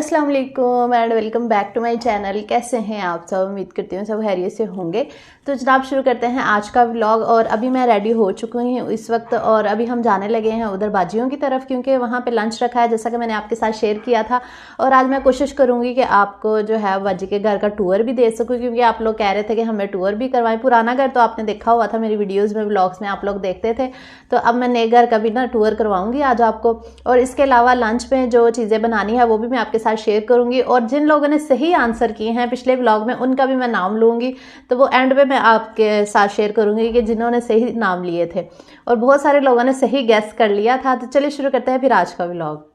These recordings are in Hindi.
अस्सलाम वालेकुम and welcome back to my channel. कैसे हैं आप सब? उम्मीद करती हूँ सब खैरियत से होंगे। तो जनाब शुरू करते हैं आज का व्लॉग। और अभी मैं रेडी हो चुकी हूँ इस वक्त और अभी हम जाने लगे हैं उधर बाजियों की तरफ, क्योंकि वहाँ पे लंच रखा है जैसा कि मैंने आपके साथ शेयर किया था। और आज मैं कोशिश करूँगी कि आपको जो है बाजी के घर का टूर भी दे सकूँ, क्योंकि आप लोग कह रहे थे कि हमें टूर भी करवाएं। पुराना घर तो आपने देखा हुआ था मेरी वीडियोज़ में, व्लॉग्स में आप लोग देखते थे। तो अब मैं नए घर का भी ना टूर करवाऊँगी आज आपको। और इसके अलावा लंच में जो चीज़ें बनानी है वो भी मैं आपके साथ शेयर करूंगी। और जिन लोगों ने सही आंसर किए हैं पिछले व्लॉग में उनका भी मैं नाम लूंगी, तो वो एंड पे मैं आपके साथ शेयर करूंगी कि जिन्होंने सही नाम लिए थे। और बहुत सारे लोगों ने सही गैस कर लिया था। तो चलिए शुरू करते हैं फिर आज का व्लॉग।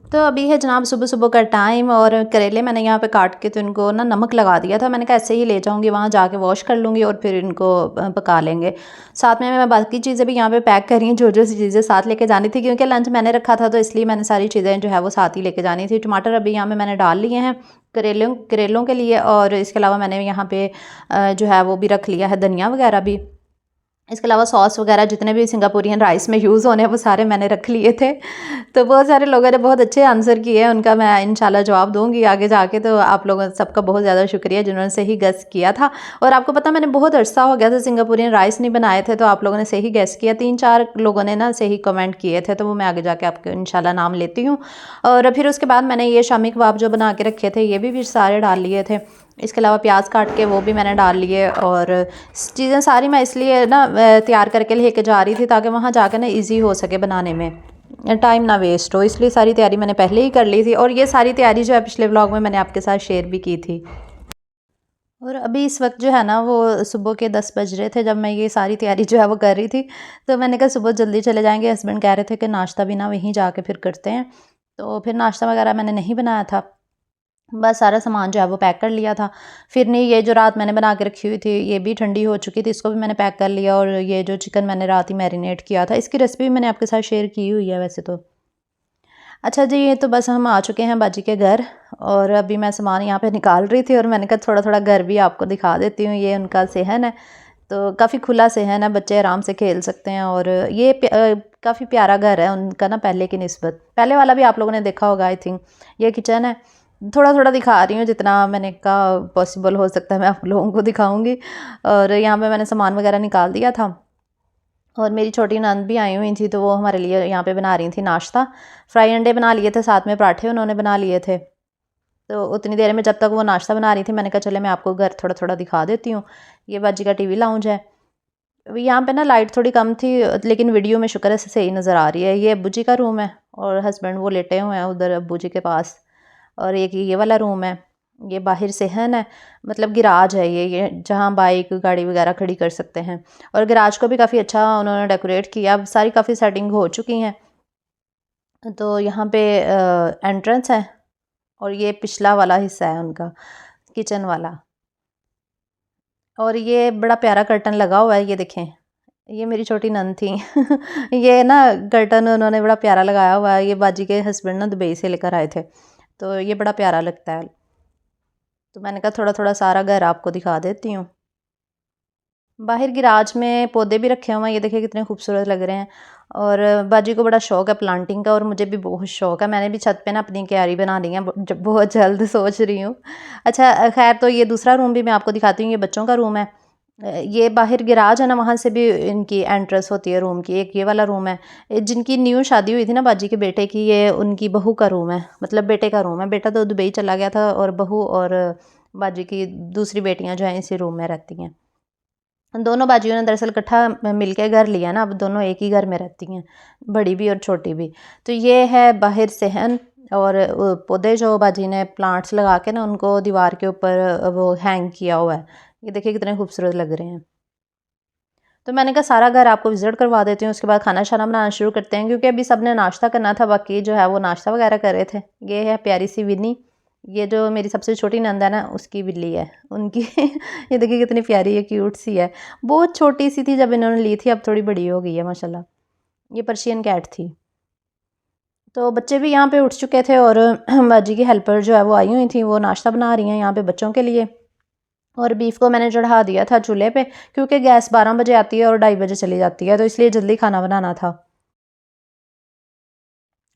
तो अभी है जनाब सुबह सुबह का टाइम और करेले मैंने यहाँ पे काट के तो इनको ना नमक लगा दिया था। मैंने कहा ऐसे ही ले जाऊँगी, वहाँ जाके वॉश कर लूँगी और फिर इनको पका लेंगे। साथ में मैं बाकी चीज़ें भी यहाँ पे पैक कर रही हूँ, जो जो चीज़ें साथ लेके जानी थी, क्योंकि लंच मैंने रखा था तो इसलिए मैंने सारी चीज़ें जो है वो साथ ही लेके जानी थी। टमाटर अभी यहाँ पे मैंने डाल लिए हैं करेलों के लिए। और इसके अलावा मैंने यहाँ पे जो है वो भी रख लिया है धनिया वगैरह भी। इसके अलावा सॉस वगैरह जितने भी सिंगापुरियन राइस में यूज़ होने हैं वो सारे मैंने रख लिए थे। तो बहुत सारे लोगों ने बहुत अच्छे आंसर किए हैं, उनका मैं इंशाल्लाह जवाब दूंगी आगे जाके। तो आप लोगों सबका बहुत ज़्यादा शुक्रिया जिन्होंने सही गेस किया था। और आपको पता मैंने बहुत अरसा हो गया था सिंगापुरियन राइस नहीं बनाए थे, तो आप लोगों ने सही गेस किया। 3-4 लोगों ने ना सही कमेंट किए थे, तो वो मैं आगे जाके आपके इंशाल्लाह नाम लेती हूँ। और फिर उसके बाद मैंने ये शामी कबाब जो बना के रखे थे ये भी फिर सारे डाल लिए थे। इसके अलावा प्याज काट के वो भी मैंने डाल लिए। और चीज़ें सारी मैं इसलिए ना तैयार करके लेके जा रही थी ताकि वहाँ जाकर ना इजी हो सके बनाने में, टाइम ना वेस्ट हो, इसलिए सारी तैयारी मैंने पहले ही कर ली थी। और ये सारी तैयारी जो है पिछले व्लॉग में मैंने आपके साथ शेयर भी की थी। और अभी इस वक्त जो है ना वो सुबह के 10 बज रहे थे जब मैं ये सारी तैयारी जो है वो कर रही थी। तो मैंने कहा सुबह जल्दी चले जाएंगे। हस्बैंड कह रहे थे कि नाश्ता भी ना वहीं जाके फिर करते हैं, तो फिर नाश्ता वगैरह मैंने नहीं बनाया था, बस सारा सामान जो है वो पैक कर लिया था। फिर नहीं, ये जो रात मैंने बना के रखी हुई थी ये भी ठंडी हो चुकी थी, इसको भी मैंने पैक कर लिया। और ये जो चिकन मैंने रात ही मैरिनेट किया था इसकी रेसिपी भी मैंने आपके साथ शेयर की हुई है वैसे तो। अच्छा जी, ये तो बस हम आ चुके हैं बाजी के घर। और अभी मैं सामान यहाँ पे निकाल रही थी और मैंने कहा थोड़ा थोड़ा घर भी आपको दिखा देती हूँ। ये उनका सेहन है, तो काफ़ी खुला सेहन है, बच्चे आराम से खेल सकते हैं। और ये काफ़ी प्यारा घर है उनका ना पहले की निस्बत। पहले वाला भी आप लोगों ने देखा होगा आई थिंक। ये किचन है, थोड़ा थोड़ा दिखा रही हूँ जितना मैंने कहा पॉसिबल हो सकता है मैं आप लोगों को दिखाऊंगी। और यहाँ पे मैंने सामान वगैरह निकाल दिया था। और मेरी छोटी नंद भी आई हुई थी, तो वो हमारे लिए यहाँ पे बना रही थी नाश्ता। फ्राई अंडे बना लिए थे, साथ में पराठे उन्होंने बना लिए थे। तो उतनी देर में जब तक वो नाश्ता बना रही थी मैंने कहा चले मैं आपको घर थोड़ा थोड़ा दिखा देती हूँ। ये बाजी का टीवी लाउंज है। यहाँ पे ना लाइट थोड़ी कम थी लेकिन वीडियो में शुक्र है सही नज़र आ रही है। ये अब्बू जी का रूम है और हस्बैंड वो लेटे हुए हैं उधर अब्बू जी के पास। और एक ये वाला रूम है, ये बाहर सेहन है, मतलब गिराज है ये जहाँ बाइक गाड़ी वगैरह खड़ी कर सकते हैं। और गिराज को भी काफ़ी अच्छा उन्होंने डेकोरेट किया, अब सारी काफ़ी सेटिंग हो चुकी हैं। तो यहाँ पे एंट्रेंस है और ये पिछला वाला हिस्सा है उनका किचन वाला। और ये बड़ा प्यारा कर्टन लगा हुआ है, ये देखें, ये मेरी छोटी नंद थी ये ना कर्टन उन्होंने बड़ा प्यारा लगाया हुआ है। ये बाजी के हस्बैंड ना दुबई से लेकर आए थे, तो ये बड़ा प्यारा लगता है। तो मैंने कहा थोड़ा थोड़ा सारा घर आपको दिखा देती हूँ। बाहर गिराज में पौधे भी रखे हुए हैं, ये देखिए कितने खूबसूरत लग रहे हैं। और बाजी को बड़ा शौक है प्लांटिंग का और मुझे भी बहुत शौक है। मैंने भी छत पे ना अपनी क्यारी बनानी है बहुत जल्द सोच रही हूँ। अच्छा खैर, तो ये दूसरा रूम भी मैं आपको दिखाती हूँ, ये बच्चों का रूम है। ये बाहर गिराज है ना, वहाँ से भी इनकी एंट्रेंस होती है रूम की। एक ये वाला रूम है, जिनकी न्यू शादी हुई थी ना बाजी के बेटे की, ये उनकी बहू का रूम है, मतलब बेटे का रूम है। बेटा तो दुबई चला गया था और बहू और बाजी की दूसरी बेटियां जो हैं इसी रूम में रहती हैं। दोनों बाजियों ने दरअसल इकट्ठा मिलके घर लिया ना, अब दोनों एक ही घर में रहती हैं, बड़ी भी और छोटी भी। तो ये है बाहर सेहन। और पौधे जो बाजी ने प्लांट्स लगा के ना उनको दीवार के ऊपर वो हैंग किया हुआ है, ये देखिए कितने खूबसूरत लग रहे हैं। तो मैंने कहा सारा घर आपको विजिट करवा देती हूँ, उसके बाद खाना शाना बनाना शुरू करते हैं, क्योंकि अभी सबने नाश्ता करना था, बाकी जो है वो नाश्ता वगैरह कर रहे थे। ये है प्यारी सी विनी, ये जो मेरी सबसे छोटी नंद है ना उसकी बिल्ली है उनकी ये देखिए कितनी प्यारी है, क्यूट सी है। बहुत छोटी सी थी जब इन्होंने ली थी, अब थोड़ी बड़ी हो गई है माशाल्लाह। ये पर्शियन कैट थी। तो बच्चे भी यहाँ पे उठ चुके थे और बाजी की हेल्पर जो है वो आई हुई थी, वो नाश्ता बना रही हैं यहाँ पे बच्चों के लिए। और बीफ को मैंने चढ़ा दिया था चूल्हे पे, क्योंकि गैस 12 बजे आती है और 2:30 बजे चली जाती है, तो इसलिए जल्दी खाना बनाना था।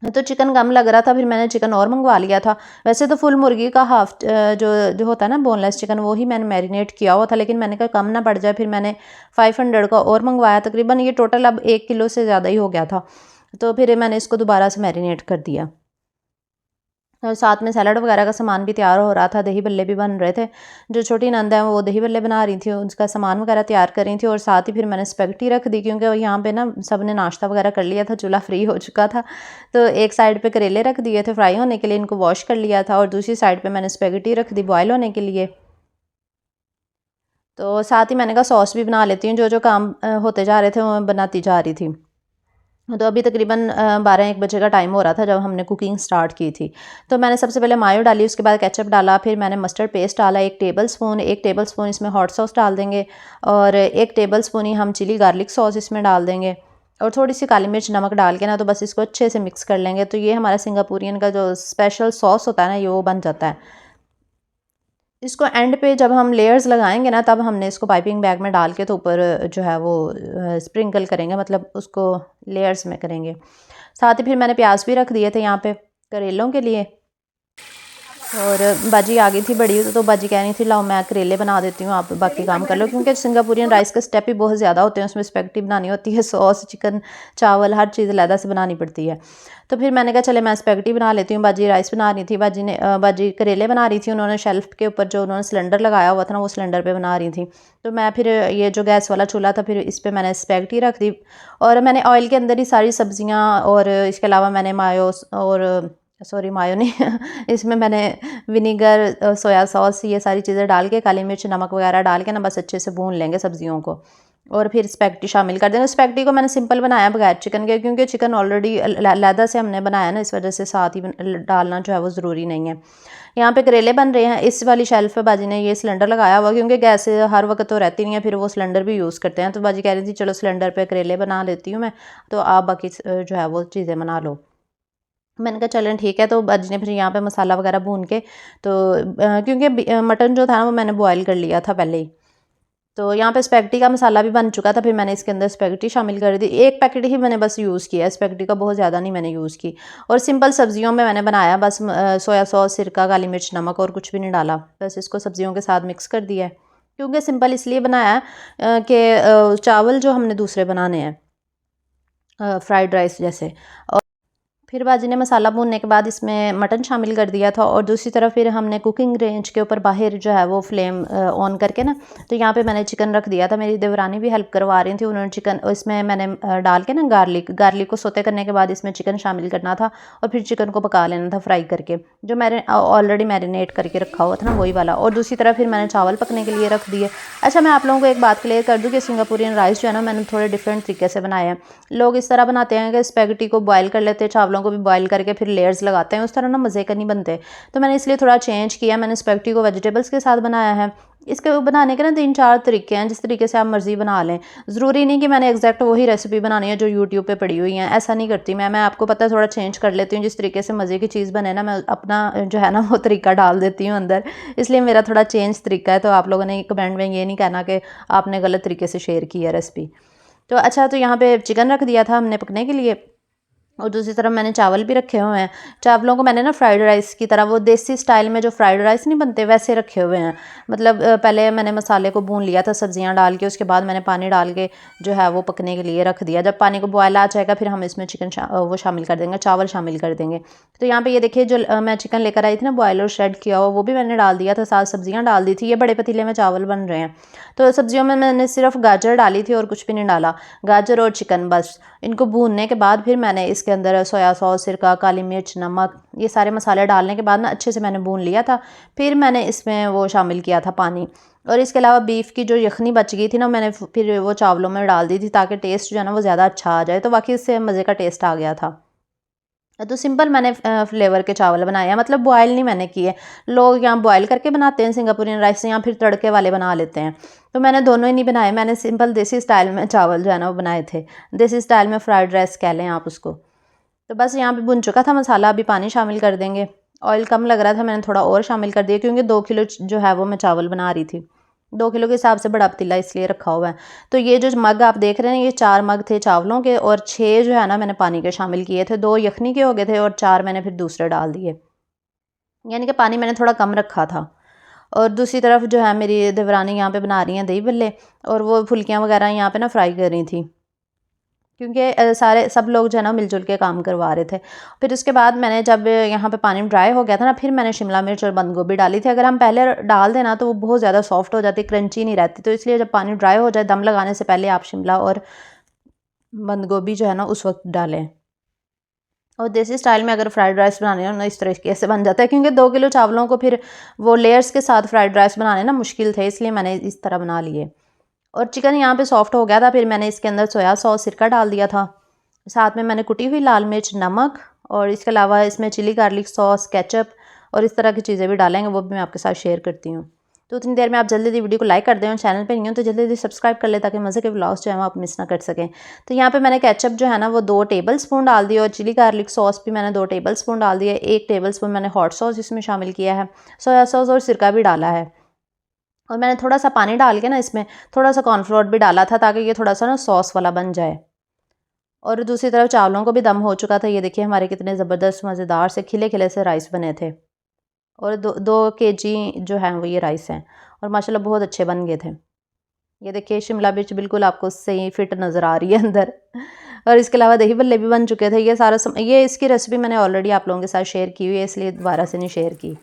तो चिकन कम लग रहा था, फिर मैंने चिकन और मंगवा लिया था। वैसे तो फुल मुर्गी का हाफ जो जो होता है ना बोनलेस चिकन, वो ही मैंने मैरिनेट किया हुआ था, लेकिन मैंने कहा कम ना पड़ जाए, फिर मैंने 500 का और मंगवाया। तकरीबन ये टोटल अब 1 किलो से ज़्यादा ही हो गया था। तो फिर मैंने इसको दोबारा से मैरिनेट कर दिया। और साथ में सैलड वगैरह का सामान भी तैयार हो रहा था, दही बल्ले भी बन रहे थे। जो छोटी नंद है वो दही बल्ले बना रही थी, उसका सामान वगैरह तैयार कर रही थी। और साथ ही फिर मैंने स्पेगेटी रख दी, क्योंकि यहाँ पे ना सब ने नाश्ता वगैरह कर लिया था, चूल्हा फ्री हो चुका था। तो एक साइड पे करेले रख दिए थे फ्राई होने के लिए, इनको वॉश कर लिया था। और दूसरी साइड पर मैंने स्पेगेटी रख दी बॉयल होने के लिए। तो साथ ही मैंने कहा सॉस भी बना लेती हूँ, जो जो काम होते जा रहे थे वो मैं बनाती जा रही थी। तो अभी तकरीबन 12-1 बजे का टाइम हो रहा था जब हमने कुकिंग स्टार्ट की थी। तो मैंने सबसे पहले मायो डाली, उसके बाद केचप डाला, फिर मैंने मस्टर्ड पेस्ट डाला 1 टेबल स्पून इसमें हॉट सॉस डाल देंगे, और 1 टेबल स्पून ही हम चिली गार्लिक सॉस इसमें डाल देंगे, और थोड़ी सी काली मिर्च नमक डाल के ना तो बस इसको अच्छे से मिक्स कर लेंगे। तो ये हमारा सिंगापुरियन का जो स्पेशल सॉस होता है ना, ये वो बन जाता है। इसको एंड पे जब हम लेयर्स लगाएंगे ना, तब हमने इसको पाइपिंग बैग में डाल के तो ऊपर जो है वो स्प्रिंकल करेंगे, मतलब उसको लेयर्स में करेंगे। साथ ही फिर मैंने प्याज भी रख दिए थे यहाँ पे करेलों के लिए। और बाजी आ गई थी बड़ी, तो बाजी कह रही थी लाओ मैं करेले बना देती हूँ, आप बाकी काम कर लो, क्योंकि सिंगापुरियन राइस का स्टेप ही बहुत ज़्यादा होते हैं, उसमें स्पेगेटी बनानी होती है, सॉस, चिकन, चावल, हर चीज़ अलहदा से बनानी पड़ती है। तो फिर मैंने कहा चले मैं स्पेगेटी बना लेती हूँ। बाजी राइस बना रही थी, बाजी करेले बना रही थी, उन्होंने शेल्फ के ऊपर जो उन्होंने सिलेंडर लगाया हुआ था ना, वो सिलेंडर पर बना रही थी। तो मैं फिर ये जो गैस वाला चूल्हा था, फिर इस पर मैंने स्पेगेटी रख दी, और मैंने ऑयल के अंदर ही सारी सब्जियाँ, और इसके अलावा मैंने मायो और सॉरी मायो नहीं इसमें मैंने विनीगर, सोया सॉस, ये सारी चीज़ें डाल के, काली मिर्च, नमक वगैरह डाल के ना बस अच्छे से भून लेंगे सब्जियों को, और फिर स्पेगेटी शामिल कर देंगे। स्पेगेटी को मैंने सिंपल बनाया बगैर चिकन के, क्योंकि चिकन ऑलरेडी अलहदा से हमने बनाया ना, इस वजह से साथ ही डालना जो है वो ज़रूरी नहीं है। यहाँ पे करेले बन रहे हैं। इस वाली शेल्फ पे बाजी ने ये सिलेंडर लगाया हुआ, क्योंकि गैस हर वक्त तो रहती नहीं है, फिर वो सिलेंडर भी यूज़ करते हैं। तो बाजी कह रही थी चलो सिलेंडर पे करेले बना लेती हूँ मैं, तो आप बाकी जो है वो चीज़ें बना लो। मैंने कहा चलें ठीक है। तो बाजी ने फिर यहाँ पे मसाला वगैरह भून के, तो क्योंकि मटन जो था ना वो मैंने बॉयल कर लिया था पहले ही, तो यहाँ पे स्पेगेटी का मसाला भी बन चुका था। फिर मैंने इसके अंदर स्पेगेटी शामिल कर दी। 1 पैकेट ही मैंने बस यूज़ किया, स्पेगेटी का बहुत ज़्यादा नहीं मैंने यूज़ की। और सिंपल सब्जियों में मैंने बनाया बस सोया सॉस, सिरका, काली मिर्च, नमक, और कुछ भी नहीं डाला, बस इसको सब्जियों के साथ मिक्स कर दिया है। क्योंकि सिंपल इसलिए बनाया कि चावल जो हमने दूसरे बनाने हैं फ्राइड राइस जैसे। फिर बाजी ने मसाला भूनने के बाद इसमें मटन शामिल कर दिया था, और दूसरी तरफ फिर हमने कुकिंग रेंज के ऊपर बाहर जो है वो फ्लेम ऑन करके ना, तो यहाँ पे मैंने चिकन रख दिया था। मेरी देवरानी भी हेल्प करवा रही थी, उन्होंने चिकन इसमें मैंने डाल के ना गार्लिक को सोते करने के बाद इसमें चिकन शामिल करना था, और फिर चिकन को पका लेना था फ्राई करके, जो मैंने ऑलरेडी मैरिनेट करके रखा हुआ था ना वही वाला। और दूसरी तरफ फिर मैंने चावल पकने के लिए रख दिए। अच्छा, मैं आप लोगों को एक बात क्लियर कर दूँ कि सिंगापुरियन राइस जो है ना, मैंने थोड़े डिफरेंट तरीके से बनाए हैं। लोग इस तरह बनाते हैं कि स्पेगेटी को बॉयल कर लेते हैं, चावलों को भी बॉयल करके फिर लेयर्स लगाते हैं, उस तरह ना मज़े का नहीं बनते। तो मैंने इसलिए थोड़ा चेंज किया, मैंने स्पेगेटी को वेजिटेबल्स के साथ बनाया है। इसके बनाने के ना 3-4 तरीके हैं, जिस तरीके से आप मर्ज़ी बना लें। ज़रूरी नहीं कि मैंने एग्जैक्ट वही रेसिपी बनानी है जो यूट्यूब पे पड़ी हुई है, ऐसा नहीं करती मैं आपको पता है थोड़ा चेंज कर लेती हूँ। जिस तरीके से मज़े की चीज़ बने ना, मैं अपना जो है ना वो तरीका डाल देती हूँ अंदर, इसलिए मेरा थोड़ा चेंज तरीका है। तो आप लोगों ने कमेंट में ये नहीं कहना कि आपने गलत तरीके से शेयर की है रेसिपी। तो अच्छा, तो यहाँ पे चिकन रख दिया था हमने पकने के लिए, और दूसरी तरफ मैंने चावल भी रखे हुए हैं। चावलों को मैंने ना फ्राइड राइस की तरह, वो देसी स्टाइल में जो फ्राइड राइस नहीं बनते वैसे रखे हुए हैं। मतलब पहले मैंने मसाले को भून लिया था सब्जियां डाल के, उसके बाद मैंने पानी डाल के जो है वो पकने के लिए रख दिया। जब पानी को बॉयल आ जाएगा फिर हम इसमें वो शामिल कर देंगे, चावल शामिल कर देंगे। तो यहाँ पे ये देखिए जो मैं चिकन लेकर आई थी ना बॉयल और शेड किया हुआ, वो भी मैंने डाल दिया था, साथ सब्जियाँ डाल दी थी। ये बड़े पतीले में चावल बन रहे हैं। तो सब्जियों में मैंने सिर्फ गाजर डाली थी और कुछ भी नहीं डाला, गाजर और चिकन बस। इनको भूनने के बाद फिर मैंने इसके अंदर सोया सॉस, सिरका, काली मिर्च, नमक, ये सारे मसाले डालने के बाद ना अच्छे से मैंने भून लिया था। फिर मैंने इसमें वो शामिल किया था पानी, और इसके अलावा बीफ की जो यखनी बच गई थी ना, मैंने फिर वो चावलों में डाल दी थी, ताकि टेस्ट जो है ना वो ज़्यादा अच्छा आ जाए। तो बाकी इससे मज़े का टेस्ट आ गया था। तो सिंपल मैंने फ्लेवर के चावल बनाए हैं, मतलब बॉयल नहीं मैंने किए। लोग यहाँ बॉयल करके बनाते हैं सिंगापुरियन राइस, या फिर तड़के वाले बना लेते हैं। तो मैंने दोनों ही नहीं बनाए, मैंने सिंपल देसी स्टाइल में चावल जो है ना वो बनाए थे। देसी स्टाइल में फ्राइड राइस कह लें आप उसको। तो बस यहाँ पे भुन चुका था मसाला, अभी पानी शामिल कर देंगे। ऑयल कम लग रहा था, मैंने थोड़ा और शामिल कर दिया, क्योंकि 2 किलो जो है वो मैं चावल बना रही थी। 2 किलो के हिसाब से बड़ा पतीला इसलिए रखा हुआ है। तो ये जो मग आप देख रहे हैं ये 4 मग थे चावलों के और 6 जो है ना मैंने पानी के शामिल किए थे। 2 यखनी के हो गए थे और 4 मैंने फिर दूसरे डाल दिए, यानी कि पानी मैंने थोड़ा कम रखा था। और दूसरी तरफ जो है मेरी देवरानी यहाँ पे बना रही हैं दही बल्ले, और वो फुल्कियाँ वगैरह यहाँ पे ना फ्राई कर रही थी, क्योंकि सारे सब लोग जो है ना मिलजुल के काम करवा रहे थे। फिर उसके बाद मैंने जब यहाँ पे पानी ड्राई हो गया था ना, फिर मैंने शिमला मिर्च और बंद गोभी डाली थी। अगर हम पहले डाल देना तो वो बहुत ज़्यादा सॉफ्ट हो जाती, क्रंची नहीं रहती, तो इसलिए जब पानी ड्राई हो जाए दम लगाने से पहले आप शिमला और बंद गोभी जो है ना उस वक्त डालें। और देसी स्टाइल में अगर फ्राइड राइस बनाने हो ना इस तरीके से बन जाता है, क्योंकि 2 किलो चावलों को फिर वो लेयर्स के साथ फ्राइड राइस बनाने ना मुश्किल थे, इसलिए मैंने इस तरह बना लिए। और चिकन यहाँ पे सॉफ्ट हो गया था, फिर मैंने इसके अंदर सोया सॉस सिरका डाल दिया था, साथ में मैंने कुटी हुई लाल मिर्च, नमक, और इसके अलावा इसमें चिली गार्लिक सॉस, केचप और इस तरह की चीज़ें भी डालेंगे, वो भी मैं आपके साथ शेयर करती हूँ। तो उतनी देर में आप जल्दी जल्दी वीडियो को लाइक कर दें और चैनल पे नहीं हो तो जल्दी जल्दी सब्सक्राइब कर ले ताकि मज़े के व्लॉग्स जो है वो आप मिस ना कर सकें। तो यहाँ पे मैंने केचप जो है ना वो 2 टेबल स्पून डाल दिए और चिली गार्लिक सॉस भी मैंने 2 टेबल स्पून डाल दिए। 1 टेबल स्पून मैंने हॉट सॉस इसमें शामिल किया है, सोया सॉस और सिरका भी डाला है। और मैंने थोड़ा सा पानी डाल के ना इसमें थोड़ा सा कॉर्नफ्लोर भी डाला था ताकि ये थोड़ा सा ना सॉस वाला बन जाए। और दूसरी तरफ चावलों को भी दम हो चुका था, ये देखिए हमारे कितने ज़बरदस्त मज़ेदार से खिले खिले से राइस बने थे। और 2 kg जो है वो ये राइस हैं और माशाल्लाह बहुत अच्छे बन गए थे। ये देखिए शिमला मिर्च बिल्कुल आपको सही फिट नज़र आ रही है अंदर। और इसके अलावा दही भल्ले भी बन चुके थे। ये सारा ये इसकी रेसिपी मैंने ऑलरेडी आप लोगों के साथ शेयर की हुई है, इसलिए दोबारा से नहीं शेयर की।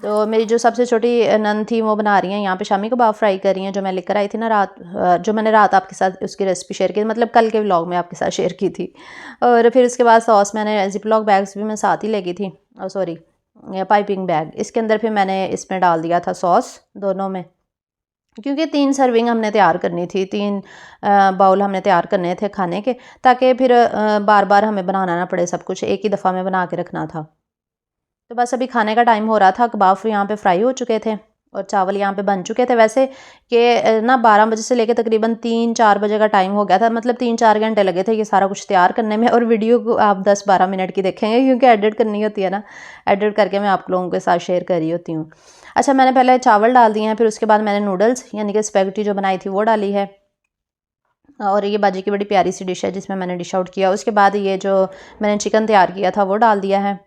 तो मेरी जो सबसे छोटी नन थी वो बना रही हैं यहाँ पे शामी कबाब फ्राई कर रही हैं, जो मैं लेकर आई थी ना रात, जो मैंने रात आपके साथ उसकी रेसिपी शेयर की, मतलब कल के व्लॉग में आपके साथ शेयर की थी। और फिर उसके बाद सॉस मैंने जिपलॉक बैग्स भी मैं साथ ही लेगी थी, सॉरी पाइपिंग बैग, इसके अंदर फिर मैंने इसमें डाल दिया था सॉस दोनों में, क्योंकि 3 सर्विंग हमने तैयार करनी थी, 3 बाउल हमने तैयार करने थे खाने के, ताकि फिर बार बार हमें बनाना ना पड़े, सब कुछ एक ही दफ़ा में बना के रखना था। तो बस अभी खाने का टाइम हो रहा था, कबाब यहाँ पे फ्राई हो चुके थे और चावल यहाँ पे बन चुके थे। वैसे कि ना 12 बजे से लेकर तकरीबन 3-4 बजे का टाइम हो गया था, मतलब 3-4 घंटे लगे थे ये सारा कुछ तैयार करने में। और वीडियो को आप 10-12 मिनट की देखेंगे क्योंकि एडिट करनी होती है ना, एडिट करके मैं आप लोगों के साथ शेयर कर रही होती हूँ। अच्छा, मैंने पहले चावल डाल दिए हैं, फिर उसके बाद मैंने नूडल्स यानी कि स्पैगेटी जो बनाई थी वो डाली है। और ये बाजी की बड़ी प्यारी सी डिश है जिसमें मैंने डिश आउट किया। उसके बाद ये जो मैंने चिकन तैयार किया था वो डाल दिया है।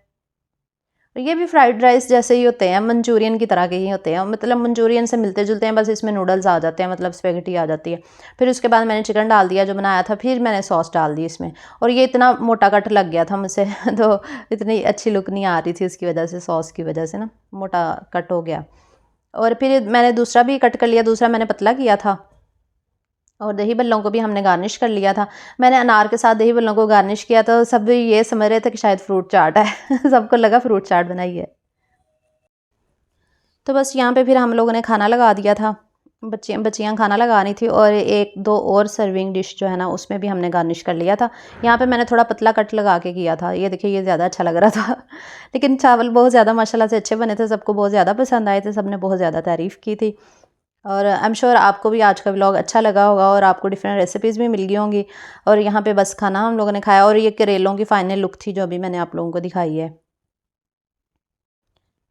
ये भी फ्राइड राइस जैसे ही होते हैं, मंचूरियन की तरह के ही होते हैं, मतलब मंचूरियन से मिलते जुलते हैं, बस इसमें नूडल्स आ जाते हैं, मतलब स्पेगेटी आ जाती है। फिर उसके बाद मैंने चिकन डाल दिया जो बनाया था, फिर मैंने सॉस डाल दी इसमें, और ये इतना मोटा कट लग गया था मुझसे तो इतनी अच्छी लुक नहीं आ रही थी उसकी वजह से, सॉस की वजह से ना मोटा कट हो गया। और फिर मैंने दूसरा भी कट कर लिया, दूसरा मैंने पतला किया था। और दही बल्लों को भी हमने गार्निश कर लिया था। मैंने अनार के साथ दही बल्लों को गार्निश किया तो सब ये समझ रहे थे कि शायद फ्रूट चाट है सबको लगा फ्रूट चाट बनाई है। तो बस यहाँ पे फिर हम लोगों ने खाना लगा दिया था, बच्चियाँ खाना लगा रही थी, और 1-2 और सर्विंग डिश जो है ना उसमें भी हमने गार्निश कर लिया था। यहाँ पे मैंने थोड़ा पतला कट लगा के किया था, ये देखिए ये ज़्यादा अच्छा लग रहा था लेकिन चावल बहुत ज़्यादा माशाल्लाह से अच्छे बने थे, सबको बहुत ज़्यादा पसंद आए थे, सबने बहुत ज़्यादा तारीफ़ की थी। और आई एम श्योर आपको भी आज का व्लॉग अच्छा लगा होगा और आपको डिफरेंट रेसिपीज़ भी मिल गई होंगी। और यहाँ पे बस खाना हम लोगों ने खाया, और ये करेलों की फाइनल लुक थी जो अभी मैंने आप लोगों को दिखाई है।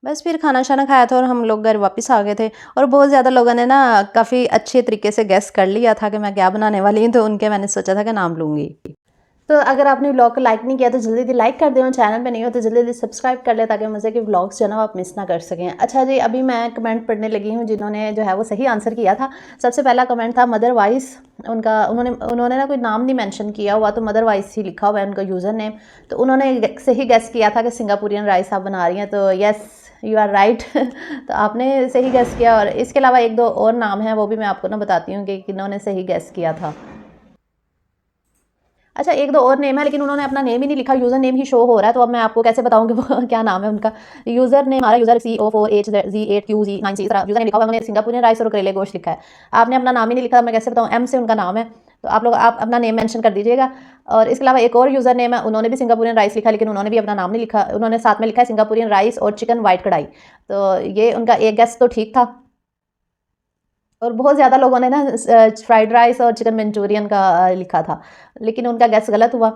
बस फिर खाना शाना खाया था और हम लोग घर वापस आ गए थे। और बहुत ज़्यादा लोगों ने ना काफ़ी अच्छे तरीके से गेस कर लिया था कि मैं क्या बनाने वाली हूँ, तो उनके मैंने सोचा था कि नाम लूँगी। तो अगर आपने व्लॉग को लाइक नहीं किया तो जल्दी जल्दी लाइक कर दें, और चैनल पे नहीं हो तो जल्दी जल्दी सब्सक्राइब कर ले ताकि मज़े के व्लॉग्स जो है ना आप मिस ना कर सकें। अच्छा जी, अभी मैं कमेंट पढ़ने लगी हूँ जिन्होंने जो है वो सही आंसर किया था। सबसे पहला कमेंट था मदर वाइस, उन्होंने ना कोई नाम नहीं मेंशन किया हुआ, तो मदर वाइस ही लिखा हुआ है उनका यूज़र नेम। तो उन्होंने सही गेस किया था कि सिंगापुरियन राइस आप बना रही हैं, तो यस यू आर राइट तो आपने सही गेस किया। और इसके अलावा 1-2 और नाम हैं, वो भी मैं आपको ना बताती हूँ कि किन्होंने सही गेस किया था। अच्छा, 1-2 और नेम है, लेकिन उन्होंने अपना नेम ही नहीं लिखा, यूज़र नेम ही शो हो रहा है, तो अब मैं आपको कैसे बताऊँ कि वो क्या नाम है उनका। यूज़र नेम हमारा यूज़र CO4HZ8QZ9C इस तरह यूज़र नेम लिखा हुआ है, उन्होंने सिंगापुरियन राइस और करेले गोश्त लिखा है। आपने अपना नाम ही नहीं लिखा, मैं कैसे बताऊँ, M से उनका नाम है, तो आप अपना नेम मेंशन कर दीजिएगा। और इसके अलावा एक और यूज़र नेम है, उन्होंने भी सिंगापुरियन राइस लिखा, लेकिन उन्होंने भी अपना नाम नहीं लिखा, उन्होंने साथ में लिखा है सिंगापुरियन राइस और चिकन वाइट कढ़ाई। तो ये उनका एक गेस तो ठीक था, और बहुत ज़्यादा लोगों ने ना फ्राइड राइस और चिकन मंचूरियन का लिखा था, लेकिन उनका गैस गलत हुआ।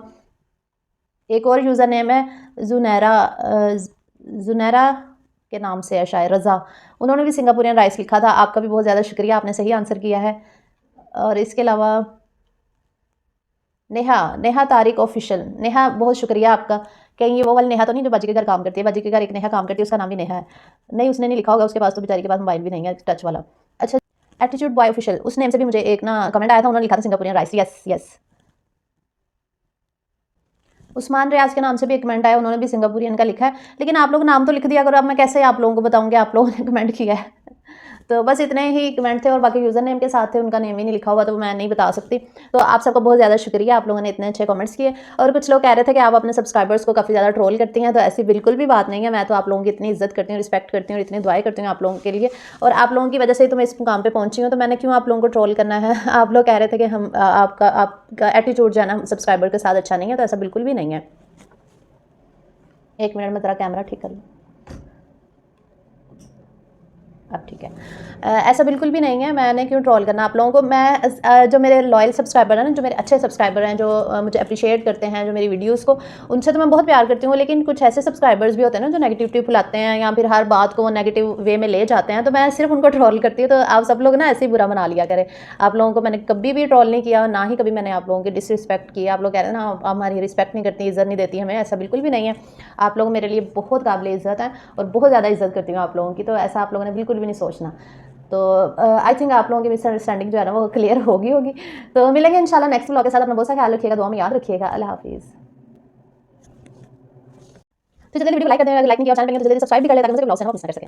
एक और यूज़र नेम है जुनैरा के नाम से है शायद, रज़ा, उन्होंने भी सिंगापुरियन राइस लिखा था। आपका भी बहुत ज़्यादा शुक्रिया, आपने सही आंसर किया है। और इसके अलावा नेहा, नेहा तारिक ऑफिशियल, नेहा बहुत शुक्रिया आपका। कहीं ये वो वाली नेहा तो नहीं जो बाजी के घर काम करती है? बाजी के घर एक नेहा काम करती है, उसका नाम भी नेहा है। नहीं, उसने नहीं लिखा होगा, उसके पास तो बेचारी के पास मोबाइल भी नहीं है टच वाला। अच्छा, एटीट्यूड बॉय ऑफिशियल, उस नेम से भी मुझे एक ना कमेंट आया था, उन्होंने लिखा था Singaporean rice. Yes yes. Usman Riaz के नाम से भी एक कमेंट आया, उन्होंने भी सिंगापुरियन का लिखा है। लेकिन आप लोग नाम तो लिख दिया करो, अब मैं कैसे आप लोगों को बताऊंगी आप लोगों ने कमेंट किया है। तो बस इतने ही कमेंट थे और बाकी यूज़र नेम के साथ थे, उनका नेम ही नहीं लिखा हुआ तो मैं नहीं बता सकती। तो आप सबका बहुत ज़्यादा शुक्रिया, आप लोगों ने इतने अच्छे कमेंट्स किए। और कुछ लोग कह रहे थे कि आप अपने सब्सक्राइबर्स को काफ़ी ज़्यादा ट्रोल करती हैं, तो ऐसी बिल्कुल भी बात नहीं है। मैं तो आप लोगों की इतनी इज्जत करती हूँ, रिस्पेक्ट करती हूँ और इतनी दुआएं करती हूँ आप लोगों के लिए। और आप लोगों की वजह से ही तो मैं इस मुकाम पर पहुँची हूँ, तो मैंने क्यों आप लोगों को ट्रोल करना है। आप लोग कह रहे थे कि हम आपका एटीट्यूड जो है ना सब्सक्राइबर के साथ अच्छा नहीं है, तो ऐसा बिल्कुल भी नहीं है। एक मिनट में ज़रा कैमरा ठीक कर लूँ, अब ठीक है। ऐसा बिल्कुल भी नहीं है, मैंने क्यों ट्रोल करना आप लोगों को। मैं जो मेरे लॉयल सब्सक्राइबर हैं ना, जो मेरे अच्छे सब्सक्राइबर हैं, जो मुझे अप्रिशिएट करते हैं, जो मेरी वीडियोस को, उनसे तो मैं बहुत प्यार करती हूँ। लेकिन कुछ ऐसे सब्सक्राइबर्स भी होते हैं ना जो नेगेटिविटी फैलाते हैं या फिर हर बात को वो नेगेटिव वे में ले जाते हैं, तो मैं सिर्फ उनको ट्रोल करती हूँ। तो आप सब लोग ना ऐसे ही बुरा मना लिया करें। आप लोगों को मैंने कभी भी ट्रोल नहीं किया, ना ही कभी मैंने आप लोगों की डिसरिस्पेक्ट की। आप लोग कह रहे हैं ना आप हमारी रिस्पेक्ट नहीं करती, इज्जत नहीं देती हमें, ऐसा बिल्कुल भी नहीं है। आप लोग मेरे लिए बहुत काबिल इज्जत हैं और बहुत ज़्यादा इज्जत करती हूँ आप लोगों की, तो ऐसा आप लोगों ने बिल्कुल भी नहीं सोचना। तो आई थिंक आप लोगों की मिसअंडरस्टैंडिंग जो है ना वो क्लियर होगी। तो मिलेंगे इंशाल्लाह नेक्स्ट व्लॉग के साथ। अपना बहुत सा ख्याल रखिएगा, दुआ में याद रखिएगा। अल्लाह हाफिज़। तो जल्दी वीडियो लाइक कर दें, अगर लाइक नहीं किया चैनल पे, तो जल्दी सब्सक्राइब भी कर लें ताकि मुझे ब्लॉग से ना मिस ना कर सकें।